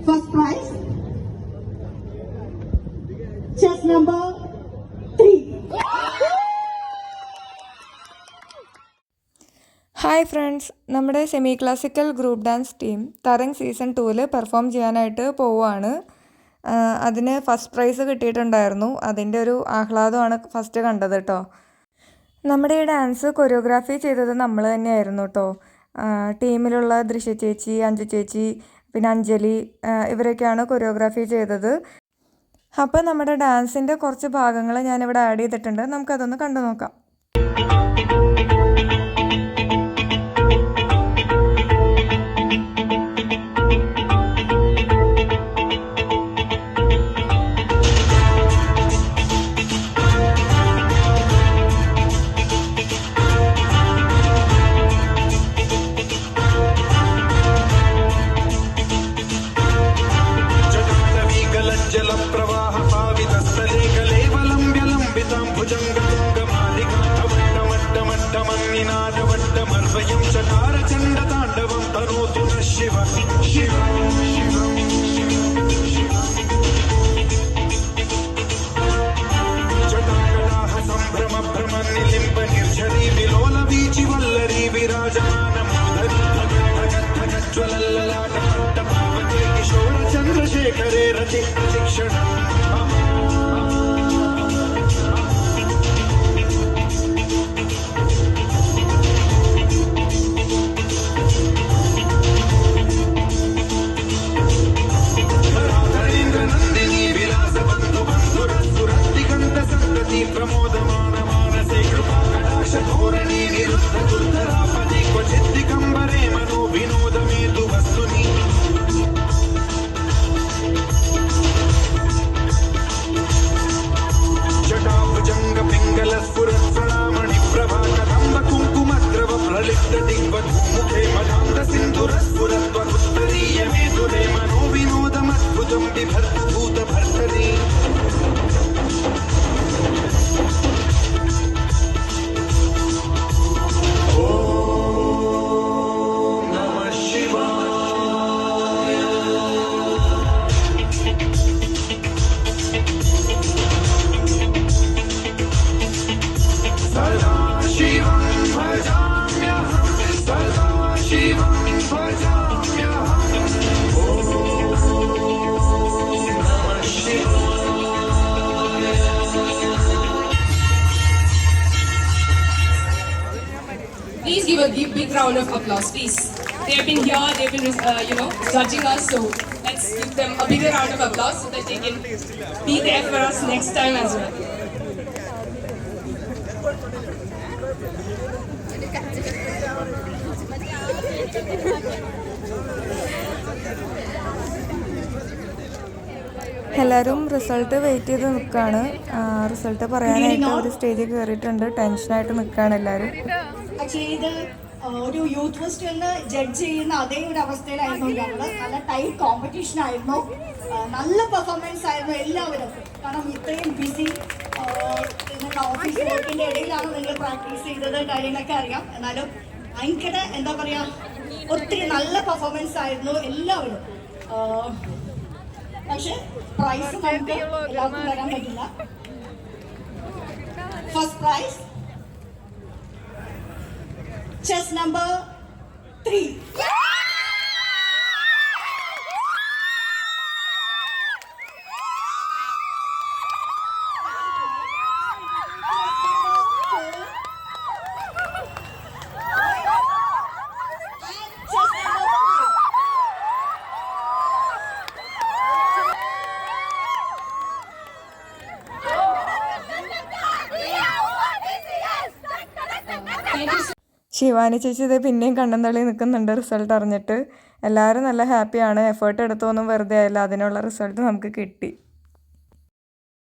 First prize, chess number 3. Hi friends, നമ്മുടെ semi classical group dance team Tarang season 2 perform ചെയ്യാനായിട്ട് പോവുകയാണ്. അതിന് first prize കിട്ടിയിട്ടുണ്ടായിരുന്നു. അതിൻ്റെ ഒരു ആഹ്ലാദമാണ് ഫസ്റ്റ് കണ്ടത് കേട്ടോ. നമ്മുടെ ഈ ഡാൻസ് കൊറിയോഗ്രാഫി ചെയ്തത് നമ്മൾ തന്നെയായിരുന്നു കേട്ടോ. ടീമിലുള്ള ദൃശ്യ ചേച്ചി, അഞ്ജു ചേച്ചി, പിന്നെ അഞ്ജലി, ഇവരൊക്കെയാണ് കൊറിയോഗ്രാഫി ചെയ്തത്. അപ്പോൾ നമ്മുടെ ഡാൻസിൻ്റെ കുറച്ച് ഭാഗങ്ങൾ ഞാനിവിടെ ആഡ് ചെയ്തിട്ടുണ്ട്. നമുക്കതൊന്ന് കണ്ടു നോക്കാം. ിനാദവട്ടമർവയം ചകാരചണ്ഡതാണ്ഡവം തനോതു ശിവ ശിവ ജടാകടാഹ സംഭ്രമ ഭ്രമ നിലിംബ നിർഝരി വിലോല വീചി വല്ലരി വിരാജമാനമോദരി ജ്വലല്ലലാಟ പാവതേ കിശോര ചന്ദ്രശേഖരേ രചി ശിക്ഷണ പ്രമോദമാന മാനസേ കൃപാകടാക്ഷധോരണീ നിരുദ്ധ ദുർധരാപതി ക്വചിത് ദിഗംബരേ മനോ വിനോദമേതു വസ്തുനി ജടാഭുജംഗ പിംഗല സ്ഫുരസ്ഫണാമണി പ്രഭा കദംബ കുങ്കുമദ്രവ പ്രളിപ്ത ദിഗ്വദ്മുഖേ മദാന്ത സിന്ധുര സ്ഫുരത്വരുത്തരീയ മേതുരേ മനോ വിനോദമദ്ഭുതം ബിഭർതു ഭൂതഭർത്തരീ Please give a big round of applause, please. They have been here, they have been, judging us, so let's give them a bigger round of applause so that they can be there for us next time as well. എല്ലാവരും result wait ചെയ്ത് നിൽക്കുകയാണ്. Result പറയാനായിട്ട് ഒരു സ്റ്റേജിൽ കയറിയിട്ടുണ്ട്. ടെൻഷനായിട്ട് നിൽക്കുകയാണ് എല്ലാവരും. ചെയ്ത് ഒരു യൂത്ത് ഫെസ്റ്റിവലിന് ജഡ്ജ് ചെയ്യുന്ന അതേ ഒരു അവസ്ഥയിലായിരുന്നു ഞങ്ങൾ. നല്ല ടൈറ്റ് കോമ്പറ്റീഷൻ ആയിരുന്നു, നല്ല പെർഫോമൻസ് ആയിരുന്നു എല്ലാവരും. കാരണം ഇത്രയും ബിസി ഓഫീസ് വർക്കിൻ്റെ ഇടയിലാണ് നിങ്ങൾ പ്രാക്ടീസ് ചെയ്തത്, കാര്യങ്ങളൊക്കെ അറിയാം. എന്നാലും ഭയങ്കര എന്താ പറയുക, ഒത്തിരി നല്ല പെർഫോമൻസ് ആയിരുന്നു എല്ലാവരും. പക്ഷെ പ്രൈസ് നമുക്ക് എല്ലാവർക്കും തരാൻ പറ്റില്ല. First prize chess number 3. Shivani ചേച്ചി ഇത് പിന്നെയും കണ്ണൻ തള്ളി നിൽക്കുന്നുണ്ട് റിസൾട്ട് അറിഞ്ഞിട്ട്. എല്ലാവരും നല്ല ഹാപ്പിയാണ്. എഫേർട്ട് എടുത്തൊന്നും വെറുതെ ആയില്ല, അതിനുള്ള റിസൾട്ട് നമുക്ക് കിട്ടി.